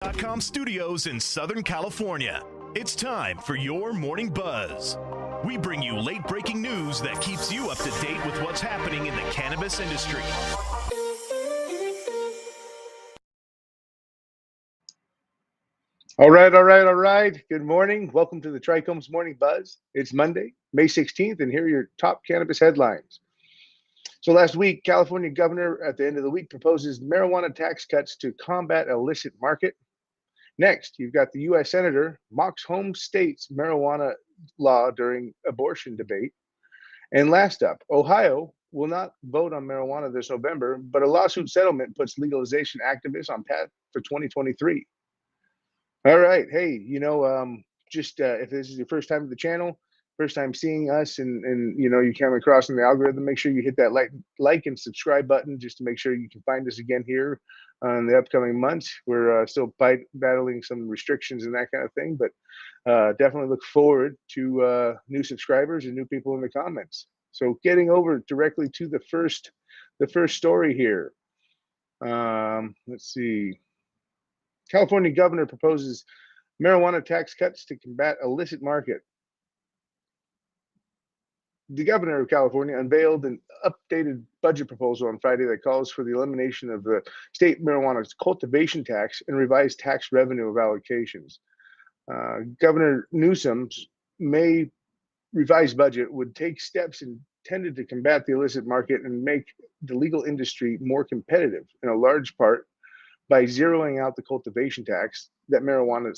.com studios in Southern California. It's time for your Morning Buzz. We bring you late-breaking news that keeps you up to date with what's happening in the cannabis industry. All right. Good morning. Welcome to the Trichome's Morning Buzz. It's Monday, May 16th, and here are your top cannabis headlines. So last week, California governor at the end of the week proposes marijuana tax cuts to combat illicit market. Next, you've got the U.S. Senator mocks home state's marijuana law during abortion debate. And last up, Ohio will not vote on marijuana this November, but a lawsuit settlement puts legalization activists on path for 2023. All right. Hey, if this is your first time to the channel, first time seeing us, and you came across in the algorithm, make sure you hit that like and subscribe button just to make sure you can find us again here in the upcoming months. We're still battling some restrictions and that kind of thing, but definitely look forward to new subscribers and new people in the comments. So getting over directly to the first story here. Let's see. California governor proposes marijuana tax cuts to combat illicit market. The governor of California unveiled an updated budget proposal on Friday that calls for the elimination of the state marijuana cultivation tax and revised tax revenue allocations. Governor Newsom's May revised budget would take steps intended to combat the illicit market and make the legal industry more competitive, in a large part by zeroing out the cultivation tax that marijuana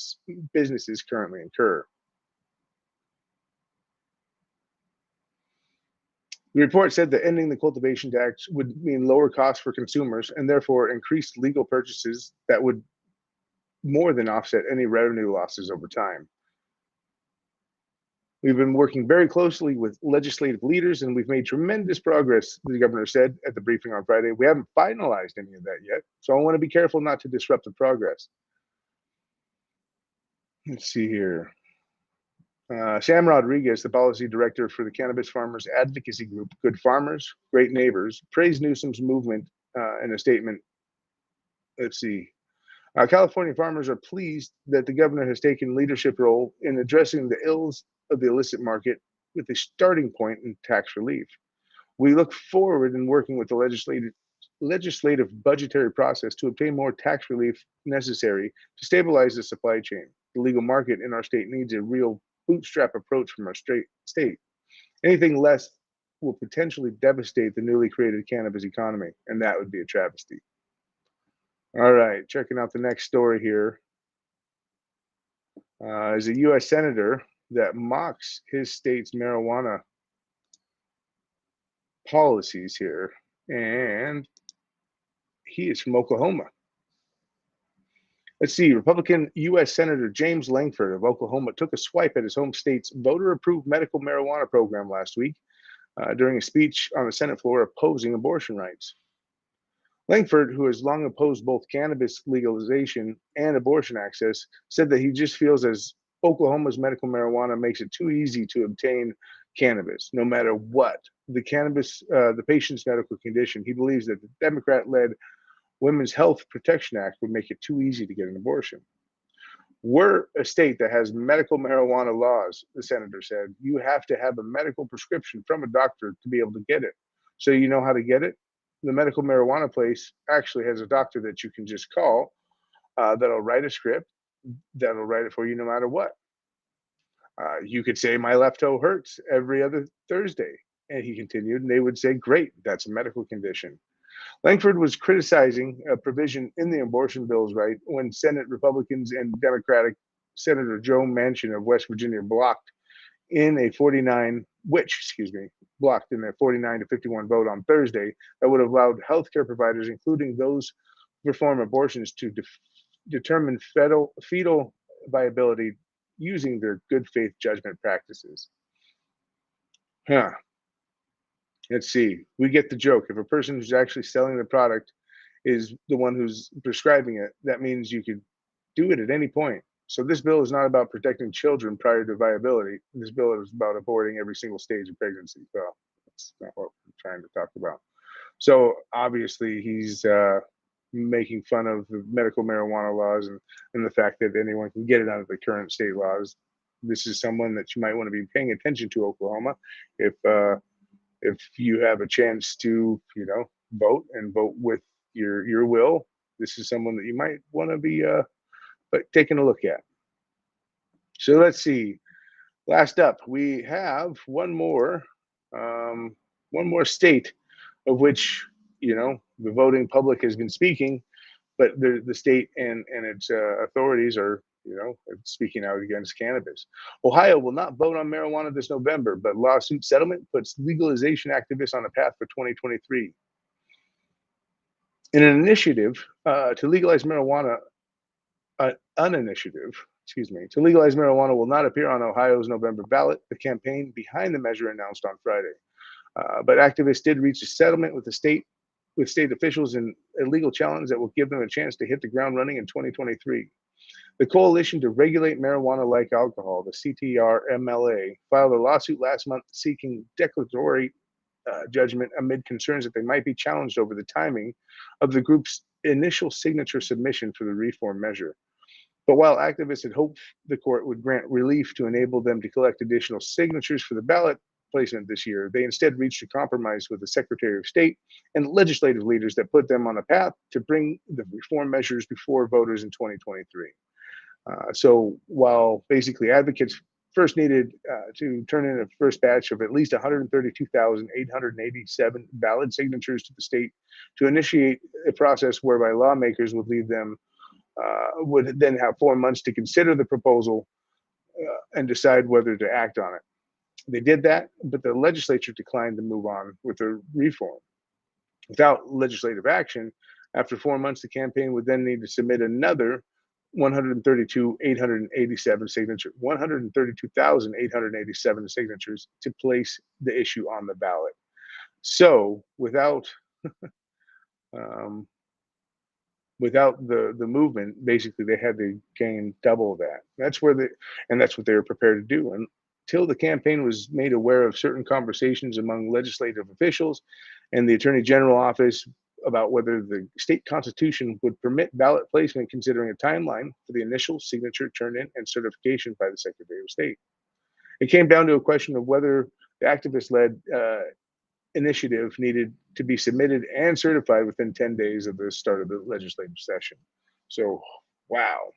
businesses currently incur. The report said that ending the cultivation tax would mean lower costs for consumers and therefore increased legal purchases that would more than offset any revenue losses over time. We've been working very closely with legislative leaders and we've made tremendous progress, the governor said at the briefing on Friday. We haven't finalized any of that yet, so I want to be careful not to disrupt the progress. Let's see here. Sam Rodriguez, the policy director for the cannabis farmers advocacy group Good Farmers, Great Neighbors, praised Newsom's movement in a statement. Let's see. California farmers are pleased that the governor has taken leadership role in addressing the ills of the illicit market with a starting point in tax relief. We look forward in working with the legislative budgetary process to obtain more tax relief necessary to stabilize the supply chain. The legal market in our state needs a real bootstrap approach from our state. Anything less will potentially devastate the newly created cannabis economy, and that would be a travesty. All right, checking out the next story here. Is a U.S. senator that mocks his state's marijuana policies here, and he is from Oklahoma. Let's see, Republican U.S. Senator James Lankford of Oklahoma took a swipe at his home state's voter-approved medical marijuana program last week during a speech on the Senate floor opposing abortion rights. Lankford, who has long opposed both cannabis legalization and abortion access, said that he just feels as Oklahoma's medical marijuana makes it too easy to obtain cannabis, no matter what the patient's medical condition. He believes that the Democrat-led Women's Health Protection Act would make it too easy to get an abortion. We're a state that has medical marijuana laws, the senator said. You have to have a medical prescription from a doctor to be able to get it. So you know how to get it? The medical marijuana place actually has a doctor that you can just call that'll write a script, that'll write it for you no matter what. You could say, my left toe hurts every other Thursday. And he continued, and they would say, great, that's a medical condition. Lankford was criticizing a provision in the abortion bill's right when Senate Republicans and Democratic Senator Joe Manchin of West Virginia blocked in a 49 to 51 vote on Thursday that would have allowed healthcare providers, including those who perform abortions, to determine fetal viability using their good faith judgment practices. Let's see. We get the joke. If a person who's actually selling the product is the one who's prescribing it, that means you could do it at any point. So this bill is not about protecting children prior to viability. This bill is about aborting every single stage of pregnancy. Well, that's not what we're trying to talk about. So obviously he's making fun of the medical marijuana laws and the fact that anyone can get it under the current state laws. This is someone that you might want to be paying attention to, Oklahoma, if you have a chance to, vote and vote with your will. This is someone that you might want to be taking a look at. So let's see. Last up, we have one more state of which the voting public has been speaking, but the state and its authorities are speaking out against cannabis. Ohio will not vote on marijuana this November, but lawsuit settlement puts legalization activists on a path for 2023. In an initiative to legalize marijuana, an initiative, excuse me, to legalize marijuana will not appear on Ohio's November ballot. The campaign behind the measure announced on Friday. But activists did reach a settlement with state officials in a legal challenge that will give them a chance to hit the ground running in 2023. The Coalition to Regulate Marijuana Like Alcohol, the CTR-MLA, filed a lawsuit last month seeking declaratory judgment amid concerns that they might be challenged over the timing of the group's initial signature submission for the reform measure. But while activists had hoped the court would grant relief to enable them to collect additional signatures for the ballot placement this year, they instead reached a compromise with the Secretary of State and legislative leaders that put them on a path to bring the reform measures before voters in 2023. So while basically advocates first needed to turn in a first batch of at least 132,887 valid signatures to the state to initiate a process whereby lawmakers would then have 4 months to consider the proposal and decide whether to act on it. They did that, but the legislature declined to move on with the reform. Without legislative action, after 4 months, the campaign would then need to submit another 132,887 signatures to place the issue on the ballot. So um, without the movement, basically they had to gain double that. That's what they were prepared to do. Until the campaign was made aware of certain conversations among legislative officials and the Attorney General office about whether the state constitution would permit ballot placement, considering a timeline for the initial signature turn-in and certification by the Secretary of State. It came down to a question of whether the activist-led initiative needed to be submitted and certified within 10 days of the start of the legislative session. So, wow.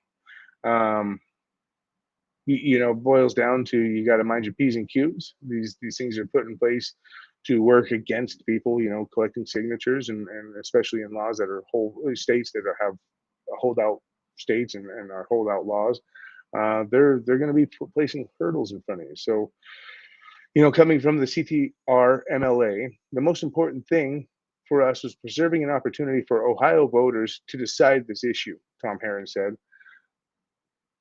Boils down to you got to mind your P's and Q's. These things are put in place to work against people, collecting signatures, and especially in laws that are states that have holdout states and are holdout laws. They're going to be placing hurdles in front of you. So, coming from the CTR-MLA, the most important thing for us was preserving an opportunity for Ohio voters to decide this issue, Tom Herron said.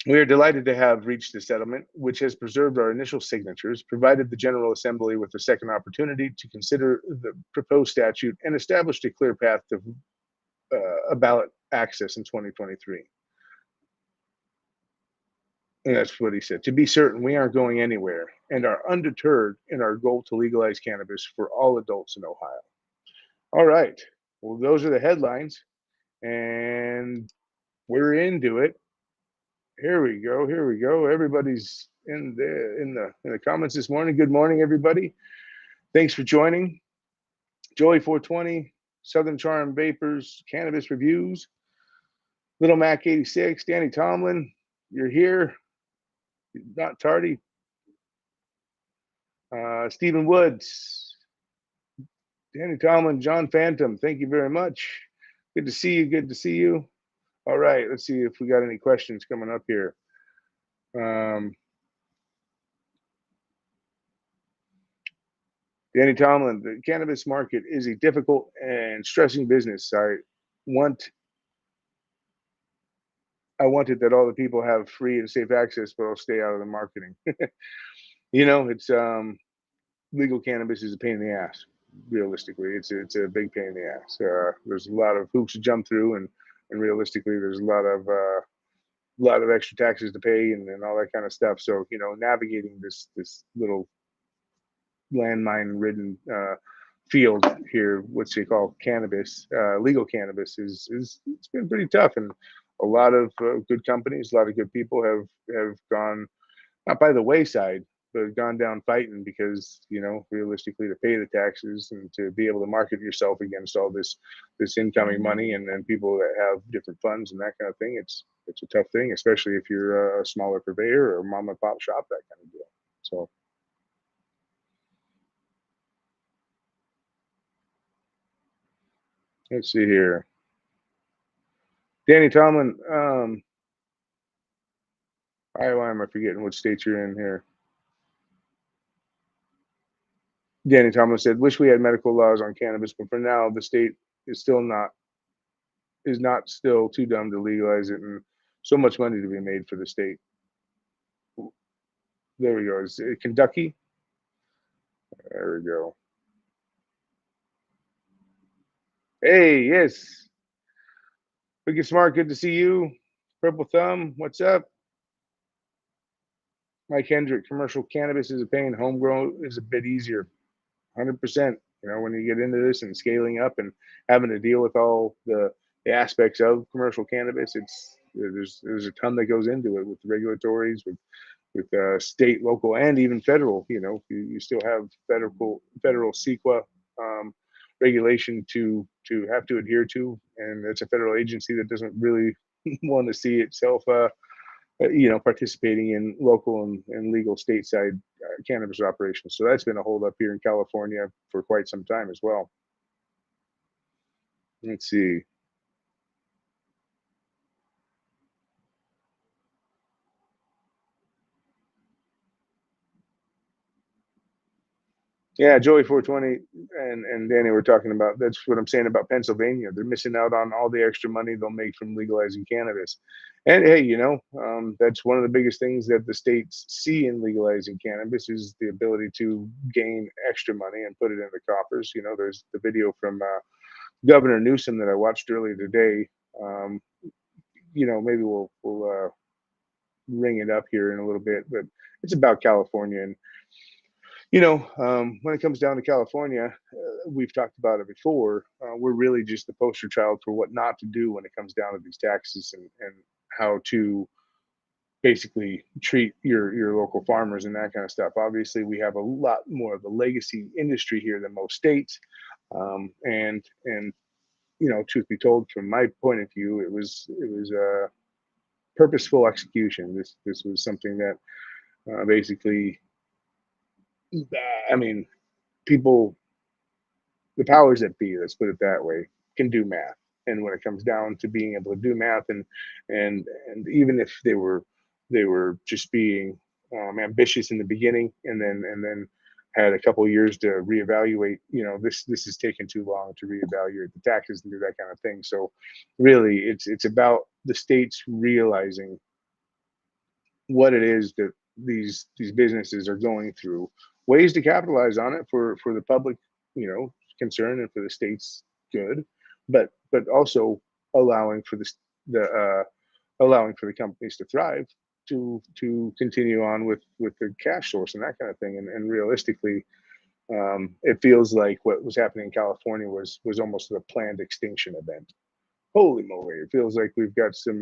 We are delighted to have reached a settlement, which has preserved our initial signatures, provided the General Assembly with a second opportunity to consider the proposed statute, and established a clear path to a ballot access in 2023. And that's what he said. To be certain, we aren't going anywhere and are undeterred in our goal to legalize cannabis for all adults in Ohio. All right. Well, those are the headlines, and we're into it. Here we go. Here we go. Everybody's in the comments this morning. Good morning, everybody. Thanks for joining. Joey 420, Southern Charm Vapors, Cannabis Reviews, Little Mac 86, Danny Tomlin, you're here. Not tardy. Stephen Woods, Danny Tomlin, John Phantom, thank you very much. Good to see you. Good to see you. All right, let's see if we got any questions coming up here. Danny Tomlin, the cannabis market is a difficult and stressing business. I want it that all the people have free and safe access, but I'll stay out of the marketing. It's legal cannabis is a pain in the ass. Realistically, it's a big pain in the ass. There's a lot of hoops to jump through, and realistically, there's a lot of extra taxes to pay and all that kind of stuff. So navigating this little landmine ridden field here, what's it called, cannabis, legal cannabis is it's been pretty tough, and a lot of good companies, a lot of good people have gone not by the wayside, but gone down fighting because realistically to pay the taxes and to be able to market yourself against all this incoming money and people that have different funds and that kind of thing, it's a tough thing, especially if you're a smaller purveyor or mom and pop shop, that kind of deal. So let's see here. Danny Tomlin, why am I forgetting what state you're in here? Danny Tomlin said, "Wish we had medical laws on cannabis, but for now, the state is still not is not still too dumb to legalize it, and so much money to be made for the state." There we go. Is it Kentucky? There we go. Hey, yes, Wicked Smart. Good to see you. Purple Thumb, what's up? Mike Hendrick, commercial cannabis is a pain. Homegrown is a bit easier. 100%. When you get into this and scaling up and having to deal with all the aspects of commercial cannabis, there's a ton that goes into it with regulatories, with state, local, and even federal. You still have federal CEQA regulation to have to adhere to, and it's a federal agency that doesn't really want to see itself participating in local and legal stateside cannabis operations. So that's been a hold up here in California for quite some time as well. Let's see. Yeah, Joey 420 and Danny were talking about. That's what I'm saying about Pennsylvania. They're missing out on all the extra money they'll make from legalizing cannabis. And hey, that's one of the biggest things that the states see in legalizing cannabis is the ability to gain extra money and put it in the coffers. There's the video from Governor Newsom that I watched earlier today. Um, maybe we'll ring it up here in a little bit, but it's about California. And when it comes down to California, we've talked about it before. We're really just the poster child for what not to do when it comes down to these taxes and how to basically treat your local farmers and that kind of stuff. Obviously, we have a lot more of a legacy industry here than most states, and truth be told, from my point of view, it was a purposeful execution. This was something that basically, I mean, people, the powers that be, let's put it that way, can do math. And when it comes down to being able to do math, and even if they were just being ambitious in the beginning, and then had a couple of years to reevaluate, this is taking too long to reevaluate the taxes and do that kind of thing. So really, it's about the states realizing what it is that these businesses are going through, ways to capitalize on it for the public, concern, and for the state's good, but also allowing for allowing for the companies to thrive, to continue on with the cash source and that kind of thing. And realistically, it feels like what was happening in California was almost a planned extinction event. Holy moly! It feels like we've got some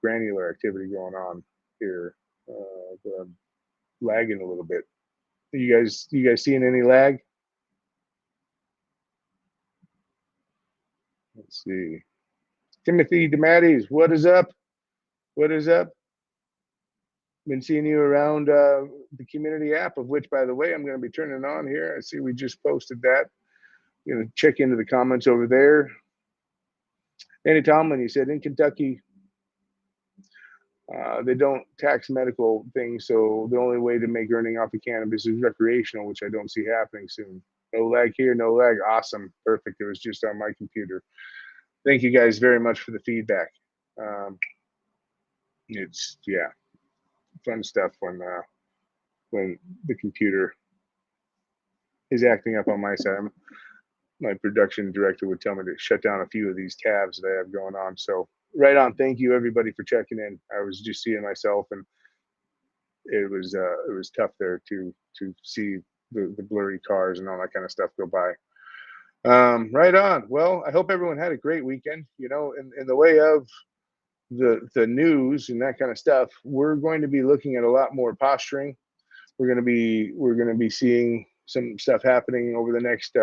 granular activity going on here. Lagging a little bit. You guys seeing any lag? Let's see. Timothy DeMatteis, what is up? What is up? Been seeing you around the community app, of which, by the way, I'm going to be turning on here. I see we just posted that. Going to check into the comments over there. Danny Tomlin, he said in Kentucky, they don't tax medical things, so the only way to make earning off of cannabis is recreational, which I don't see happening soon. No lag here, no lag. Awesome, perfect. It was just on my computer. Thank you guys very much for the feedback. It's fun stuff when the computer is acting up on my side. My production director would tell me to shut down a few of these tabs that I have going on. So right on. Thank you everybody for checking in. I was just seeing myself, and it was tough there to see the blurry cars and all that kind of stuff go by. Right on. Well, I hope everyone had a great weekend. In the way of the news and that kind of stuff, we're going to be looking at a lot more posturing. We're going to be seeing some stuff happening over the next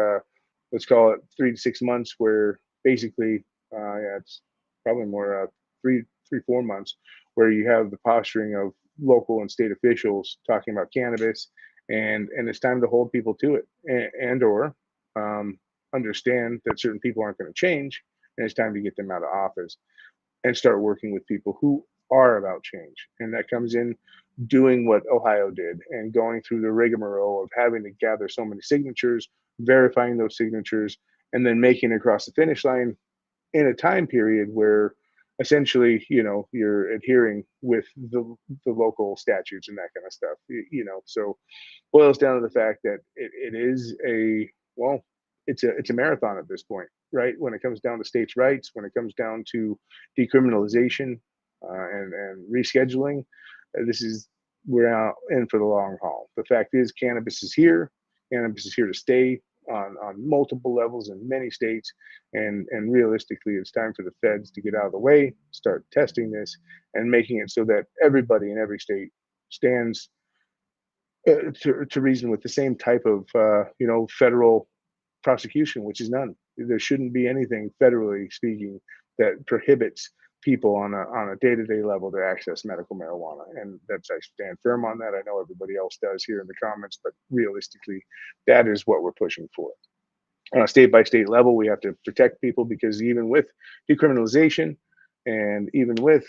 let's call it 3 to 6 months, where basically, yeah, it's probably more 3, 3, 4 months, where you have the posturing of local and state officials talking about cannabis, and it's time to hold people to it, and or um, understand that certain people aren't going to change, and it's time to get them out of office and start working with people who are about change. And that comes in doing what Ohio did and going through the rigmarole of having to gather so many signatures, verifying those signatures, and then making it across the finish line in a time period where essentially, you're adhering with the local statutes and that kind of stuff. So boils down to the fact that it is a well, it's a marathon at this point, right? When it comes down to states' rights, when it comes down to decriminalization and rescheduling, this is we're out in for the long haul. The fact is, cannabis is here. Cannabis is here to stay on multiple levels in many states, and realistically, it's time for the feds to get out of the way, start testing this, and making it so that everybody in every state stands to reason with the same type of federal prosecution, which is none. There shouldn't be anything federally speaking that prohibits people on a day-to-day level to access medical marijuana, and I stand firm on that. I know everybody else does here in the comments, but realistically, that is what we're pushing for. On a state by state level, we have to protect people, because even with decriminalization and even with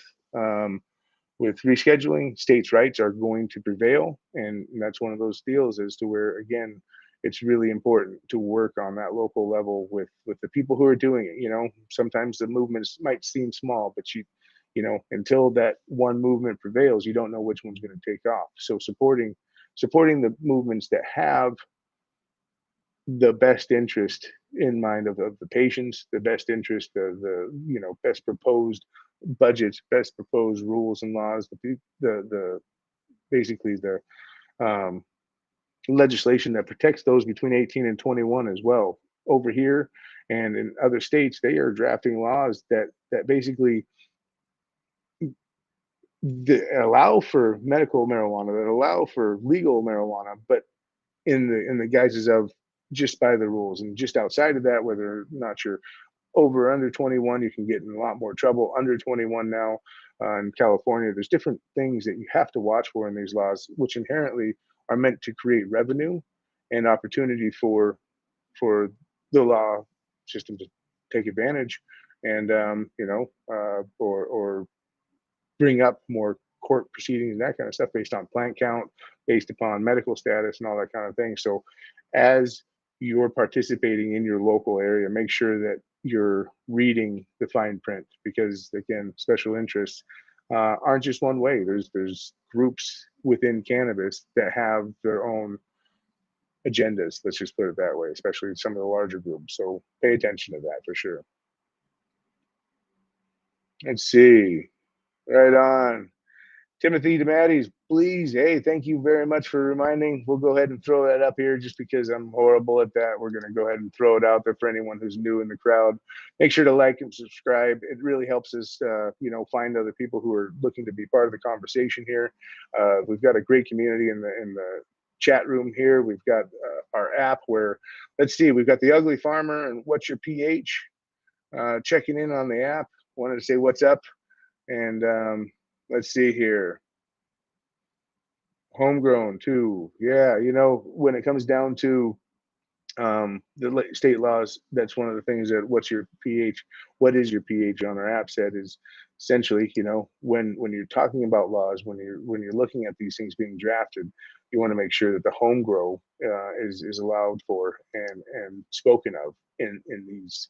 rescheduling, states' rights are going to prevail, and that's one of those deals as to where, again, it's really important to work on that local level with the people who are doing it. Sometimes the movements might seem small, but until that one movement prevails, you don't know which one's going to take off. So supporting the movements that have the best interest in mind of the patients, the best interest, the best proposed budgets, best proposed rules and laws, the basically the um, legislation that protects those between 18 and 21 as well. Over here and in other states, they are drafting laws that basically allow for medical marijuana, that allow for legal marijuana, but in the guises of just by the rules, and just outside of that, whether or not you're over or under 21, you can get in a lot more trouble. Under 21 now, in California, there's different things that you have to watch for in these laws, which inherently are meant to create revenue and opportunity for the law system to take advantage, and or bring up more court proceedings and that kind of stuff based on plant count, based upon medical status, and all that kind of thing. So, as you're participating in your local area, make sure that you're reading the fine print, because again, special interests aren't just one way. There's groups within cannabis that have their own agendas. Let's just put it that way, especially some of the larger groups. So pay attention to that for sure. Let's see. Right on. Timothy DeMatteis, please. Hey, thank you very much for reminding. We'll go ahead and throw that up here just because I'm horrible at that. We're going to go ahead and throw it out there for anyone who's new in the crowd. Make sure to like and subscribe. It really helps us, find other people who are looking to be part of the conversation here. We've got a great community in the chat room here. We've got our app where, let's see, we've got the Ugly Farmer and What's Your pH checking in on the app. Wanted to say what's up. And let's see here. Homegrown too. Yeah, when it comes down to the state laws, that's one of the things that what's your pH? What is your pH on our app set is essentially, when you're talking about laws, when you're looking at these things being drafted, you want to make sure that the home grow is allowed for and spoken of in these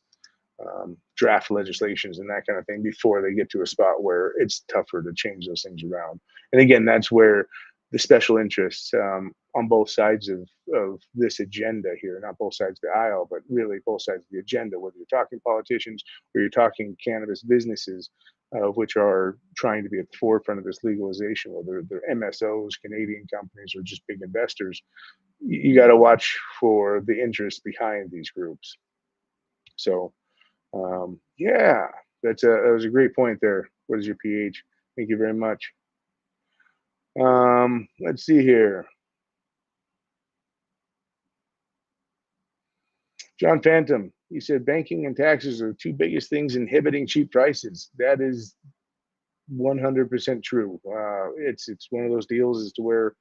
draft legislations and that kind of thing before they get to a spot where it's tougher to change those things around. And again, that's where the special interests on both sides of this agenda here, not both sides of the aisle, but really both sides of the agenda, whether you're talking politicians or you're talking cannabis businesses, which are trying to be at the forefront of this legalization, whether they're MSOs, Canadian companies, or just big investors. You got to watch for the interests behind these groups. So yeah, that was a great point there. What is your pH? Thank you very much. Let's see here. John Phantom, he said banking and taxes are the two biggest things inhibiting cheap prices. That is 100% true. It's one of those deals as to where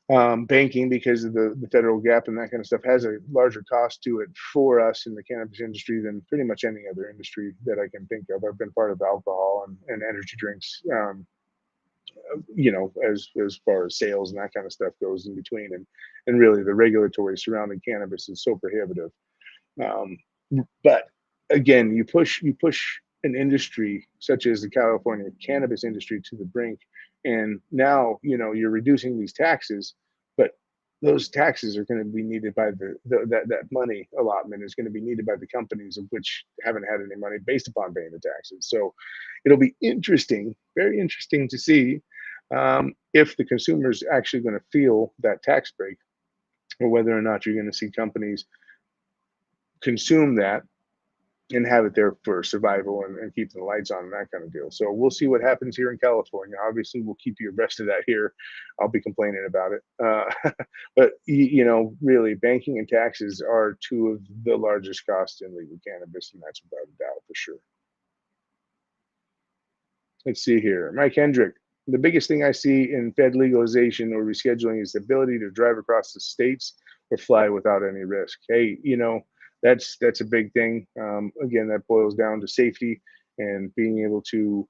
banking, because of the federal gap and that kind of stuff, has a larger cost to it for us in the cannabis industry than pretty much any other industry that I can think of. I've been part of alcohol and energy drinks, as far as sales and that kind of stuff goes in between, and really the regulatory surrounding cannabis is so prohibitive. Um, but again, you push an industry such as the California cannabis industry to the brink, and now you're reducing these taxes, but those taxes are going to be needed by that money allotment is going to be needed by the companies of which haven't had any money based upon paying the taxes. So it'll be interesting, very interesting to see if the consumer is actually going to feel that tax break, or whether or not you're going to see companies consume that and have it there for survival and keep the lights on and that kind of deal. So we'll see what happens here in California. Obviously, we'll keep you abreast of that here. I'll be complaining about it. But, really, banking and taxes are two of the largest costs in legal cannabis, and that's without a doubt for sure. Let's see here. Mike Hendrick. The biggest thing I see in Fed legalization or rescheduling is the ability to drive across the states or fly without any risk. Hey, that's a big thing. Again, that boils down to safety and being able to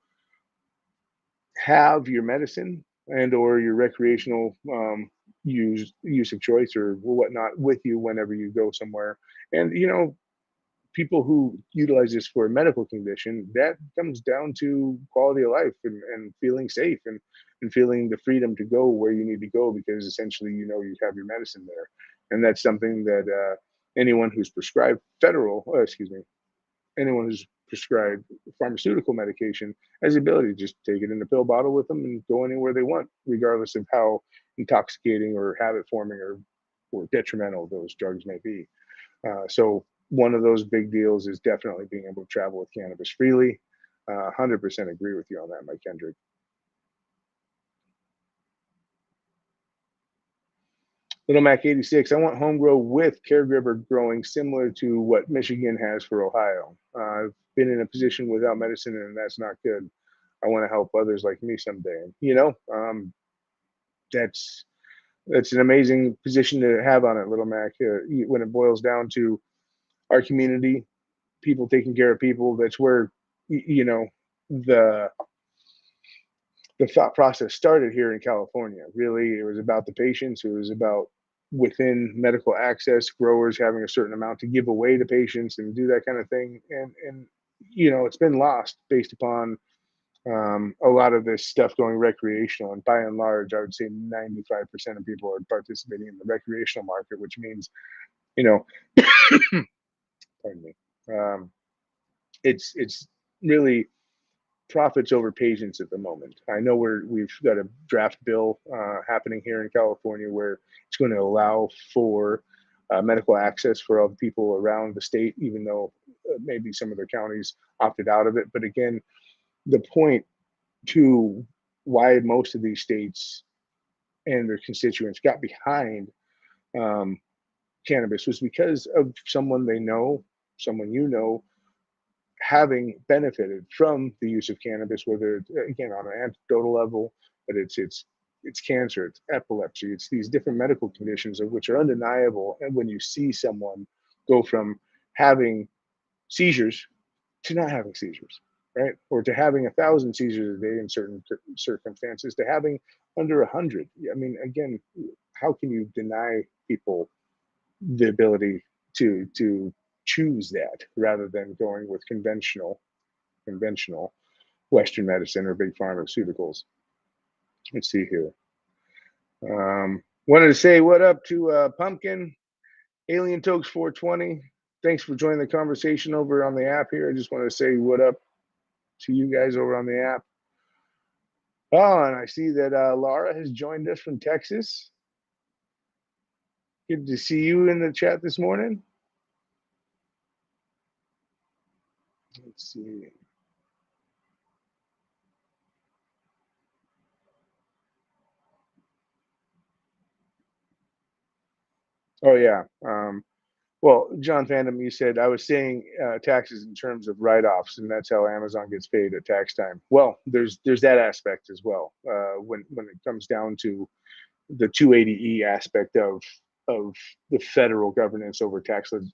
have your medicine and or your recreational use of choice or whatnot with you whenever you go somewhere. And people who utilize this for a medical condition, that comes down to quality of life and feeling safe and feeling the freedom to go where you need to go because essentially you have your medicine there. And that's something that anyone who's prescribed anyone who's prescribed pharmaceutical medication has the ability to just take it in a pill bottle with them and go anywhere they want, regardless of how intoxicating or habit forming or detrimental those drugs may be. So one of those big deals is definitely being able to travel with cannabis freely. 100% agree with you on that, Mike Kendrick. Little Mac 86, I want home grow with caregiver growing similar to what Michigan has for Ohio. I've been in a position without medicine and that's not good. I want to help others like me someday. And, that's an amazing position to have on it, Little Mac. When it boils down to our community, people taking care of people, that's where the the thought process started here in California. Really, it was about the patients. It was about within medical access, growers having a certain amount to give away to patients and do that kind of thing. And it's been lost based upon a lot of this stuff going recreational. And by and large, I would say 95% of people are participating in the recreational market, which means, you know, pardon me, it's really profits over patients at the moment. I know we've got a draft bill happening here in California where it's going to allow for medical access for all the people around the state, even though maybe some of their counties opted out of it. But again, the point to why most of these states and their constituents got behind um, cannabis was because of someone they know, someone having benefited from the use of cannabis, whether it's, again on an anecdotal level, but it's cancer, it's epilepsy, it's these different medical conditions of which are undeniable. And when you see someone go from having seizures to not having seizures, right, or to having 1,000 seizures a day in certain circumstances, to having under 100, I mean, again, how can you deny people the ability to choose that rather than going with conventional Western medicine or big pharmaceuticals? Let's see here. Wanted to say what up to Pumpkin, Alien Tokes 420. Thanks for joining the conversation over on the app here. I just want to say what up to you guys over on the app. Oh, and I see that Laura has joined us from Texas. Good to see you in the chat this morning. Let's see. Oh yeah. Well, John Fandom, you said I was saying taxes in terms of write-offs, and that's how Amazon gets paid at tax time. Well, there's that aspect as well. When it comes down to the 280E aspect of the federal governance over taxes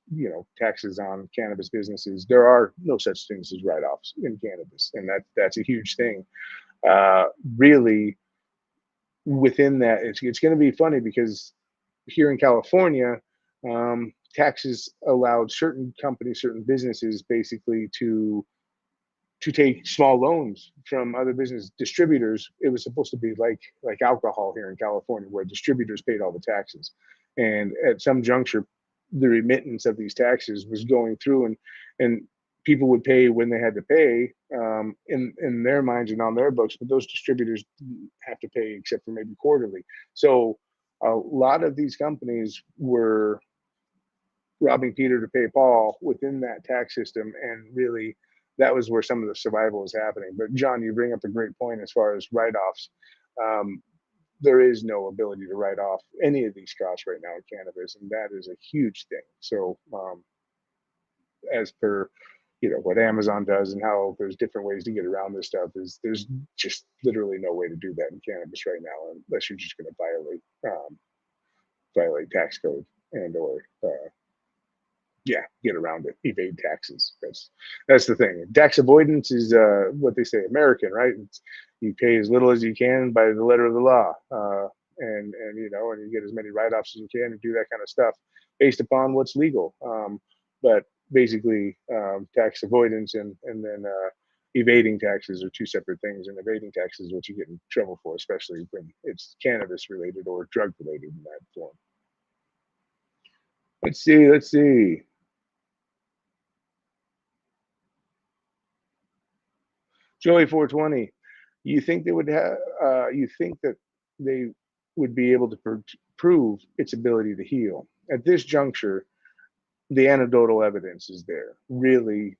on cannabis businesses, there are no such things as write-offs in cannabis, and that's a huge thing. Really, within that, it's going to be funny because here in California, taxes allowed certain companies, certain businesses, basically to take small loans from other business distributors. It was supposed to be like alcohol here in California, where distributors paid all the taxes, and at some juncture, the remittance of these taxes was going through, and people would pay when they had to pay, in their minds and on their books, but those distributors didn't have to pay except for maybe quarterly. So a lot of these companies were robbing Peter to pay Paul within that tax system, and really that was where some of the survival is happening. But John, you bring up a great point as far as write-offs. Um, there is no ability to write off any of these costs right now in cannabis, and that is a huge thing. So, as per what Amazon does and how there's different ways to get around this stuff, is there's just literally no way to do that in cannabis right now, unless you're just going to violate tax code and or yeah, get around it, evade taxes. That's the thing. Tax avoidance is what they say, American, right? You pay as little as you can by the letter of the law, and you get as many write-offs as you can and do that kind of stuff based upon what's legal. But basically, tax avoidance and then evading taxes are two separate things. And evading taxes is what you get in trouble for, especially when it's cannabis related or drug related in that form. Let's see. Let's see. Joey 420, you think they would have? You think that they would be able to prove its ability to heal at this juncture? The anecdotal evidence is there. Really,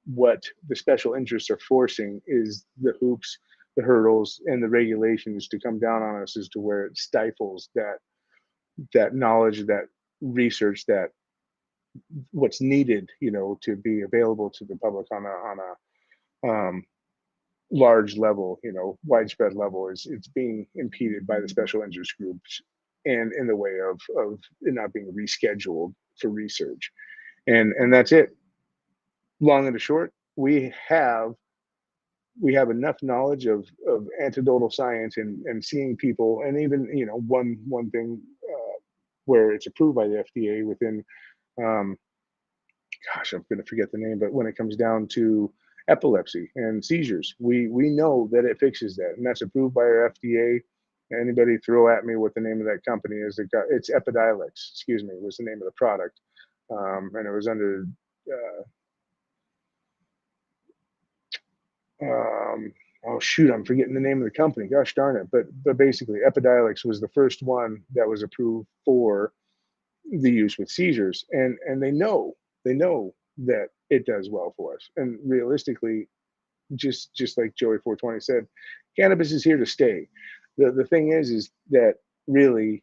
what the special interests are forcing is the hoops, the hurdles, and the regulations to come down on us as to where it stifles that knowledge, that research, that what's needed, to be available to the public on a large level, widespread level, is it's being impeded by the special interest groups and in the way of it not being rescheduled for research. And that's it. Long and the short, we have enough knowledge of anecdotal science and seeing people, and even one thing where it's approved by the FDA within um, gosh, I'm going to forget the name, but when it comes down to epilepsy and seizures, we know that it fixes that, and that's approved by our FDA. Anybody throw at me what the name of that company is? It's Epidiolex. Excuse me, was the name of the product, and it was under. Oh shoot, I'm forgetting the name of the company. Gosh darn it! But basically, Epidiolex was the first one that was approved for the use with seizures, and they know that it does well for us. And realistically, just like Joey 420 said, cannabis is here to stay. The thing is that really,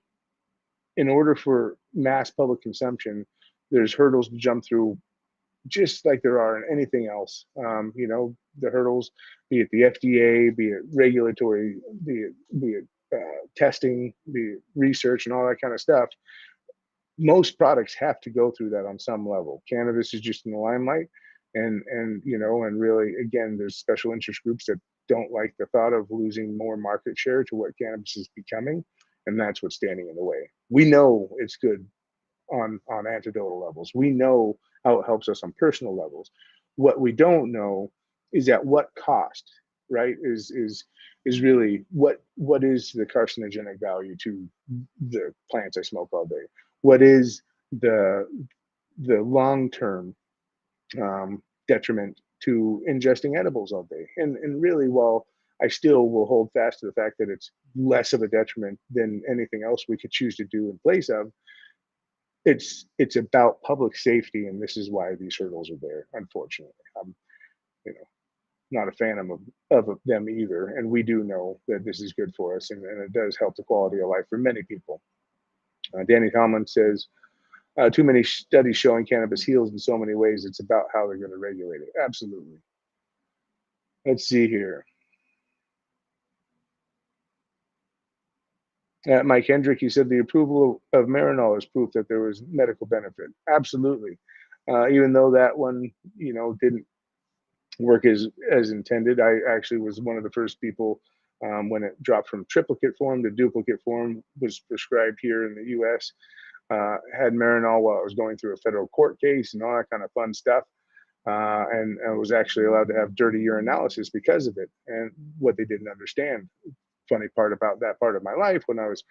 in order for mass public consumption, there's hurdles to jump through, just like there are in anything else. The hurdles, be it the FDA, be it regulatory, be it testing, be it research, and all that kind of stuff. Most products have to go through that on some level. Cannabis is just in the limelight, and really, again, there's special interest groups that don't like the thought of losing more market share to what cannabis is becoming, and that's what's standing in the way. We know it's good on anecdotal levels. We know how it helps us on personal levels. What we don't know is at what cost, right? Is really what is the carcinogenic value to the plants I smoke all day? What is the long term detriment to ingesting edibles all day? And really, while I still will hold fast to the fact that it's less of a detriment than anything else we could choose to do in place of, it's about public safety, and this is why these hurdles are there, unfortunately. you know, not a fan of them either. And we do know that this is good for us, and it does help the quality of life for many people. Danny Tomlin says, too many studies showing cannabis heals in so many ways. It's about how they're going to regulate it. Absolutely. Let's see here. Mike Hendrick, he said the approval of Marinol is proof that there was medical benefit. Absolutely. Even though that one, didn't work as intended. I actually was one of the first people when it dropped from triplicate form to duplicate form, was prescribed here in the U.S. Had Marinol while I was going through a federal court case and all that kind of fun stuff. And I was actually allowed to have dirty urinalysis because of it. And what they didn't understand, funny part about that part of my life when I was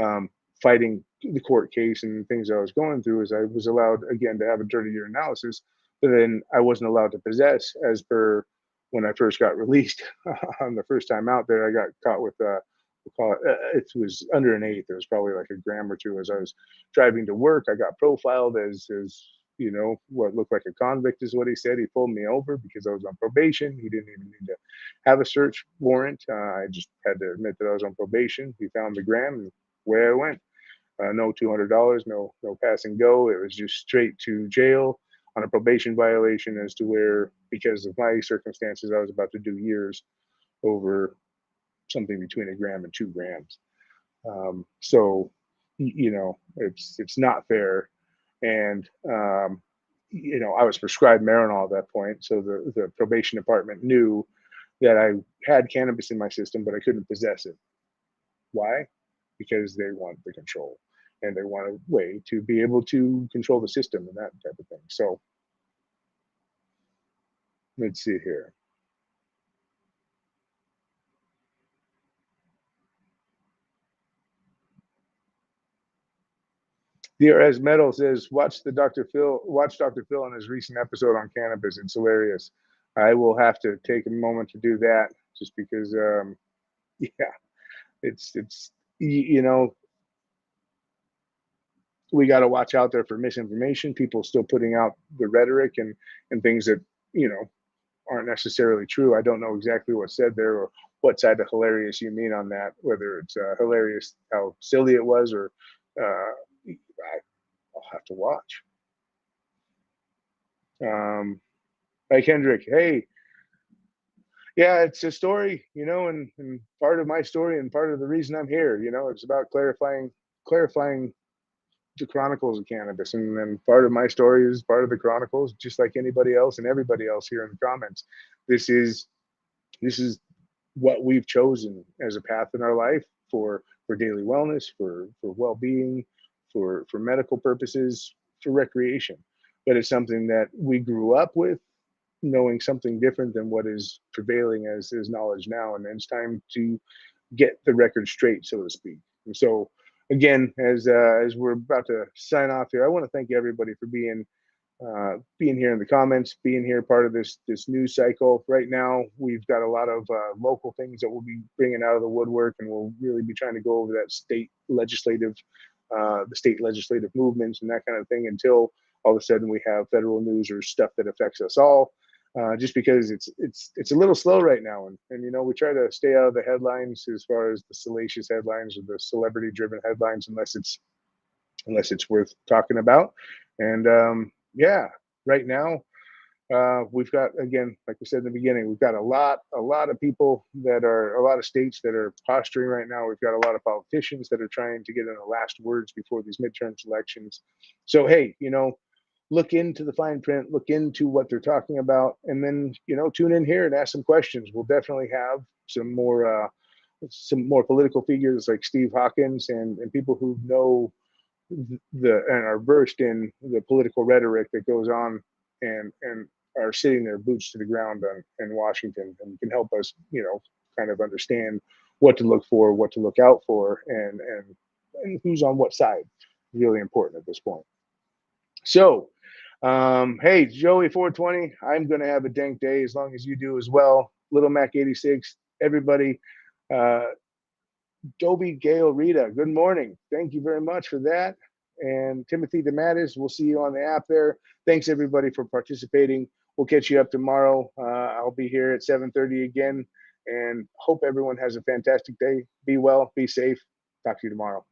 um, fighting the court case and things I was going through, is I was allowed again to have a dirty urinalysis, but then I wasn't allowed to possess as per when I first got released. On the first time out there, I got caught with we'll call it, it was under an eighth. It was probably like a gram or two. As I was driving to work, I got profiled as what looked like a convict is what he said. He pulled me over because I was on probation. He didn't even need to have a search warrant. I just had to admit that I was on probation. He found the gram and away I went. No $200, no pass and go. It was just straight to jail on a probation violation, as to where, because of my circumstances, I was about to do years over something between a gram and 2 grams. So, it's not fair. And I was prescribed Marinol at that point, so the probation department knew that I had cannabis in my system, but I couldn't possess it. Why? Because they want the control, and they want a way to be able to control the system and that type of thing. So let's see here. DRS Metal says, watch Dr. Phil on his recent episode on cannabis. It's hilarious. I will have to take a moment to do that, just because, yeah, it's, you know, we got to watch out there for misinformation, people still putting out the rhetoric and things that, you know, aren't necessarily true. I don't know exactly what's said there, or what side of hilarious you mean on that, whether it's hilarious how silly it was, or I'll have to watch. Hey, Kendrick, hey, yeah, it's a story, and part of my story and part of the reason I'm here, it's about clarifying the chronicles of cannabis. And then part of my story is part of the chronicles, just like anybody else and everybody else here in the comments. This is what we've chosen as a path in our life for daily wellness, for well-being, for medical purposes, for recreation. But it's something that we grew up with, knowing something different than what is prevailing as knowledge now, and it's time to get the record straight, so to speak. And so, again, as we're about to sign off here, I want to thank everybody for being here in the comments, being here part of this news cycle. Right now, we've got a lot of local things that we'll be bringing out of the woodwork, and we'll really be trying to go over that the state legislative movements and that kind of thing, until all of a sudden we have federal news or stuff that affects us all. Just because it's a little slow right now, and we try to stay out of the headlines, as far as the salacious headlines or the celebrity driven headlines, unless it's worth talking about. And yeah, right now, we've got, again, like we said in the beginning, we've got a lot of people a lot of states that are posturing right now. We've got a lot of politicians that are trying to get in the last words before these midterms elections. So hey, look into the fine print, look into what they're talking about, and then tune in here and ask some questions. We'll definitely have some more political figures like Steve Hawkins, and people who know and are versed in the political rhetoric that goes on, and are sitting their boots to the ground in Washington, and can help us kind of understand what to look for, what to look out for, and who's on what side. Really important at this point. So hey, Joey 420, I'm going to have a dank day, as long as you do as well. Little Mac 86, everybody. Dobie Gale Rita, good morning. Thank you very much for that. And Timothy DeMattis, we'll see you on the app there. Thanks everybody for participating. We'll catch you up tomorrow. I'll be here at 7:30 again, and hope everyone has a fantastic day. Be well, be safe. Talk to you tomorrow.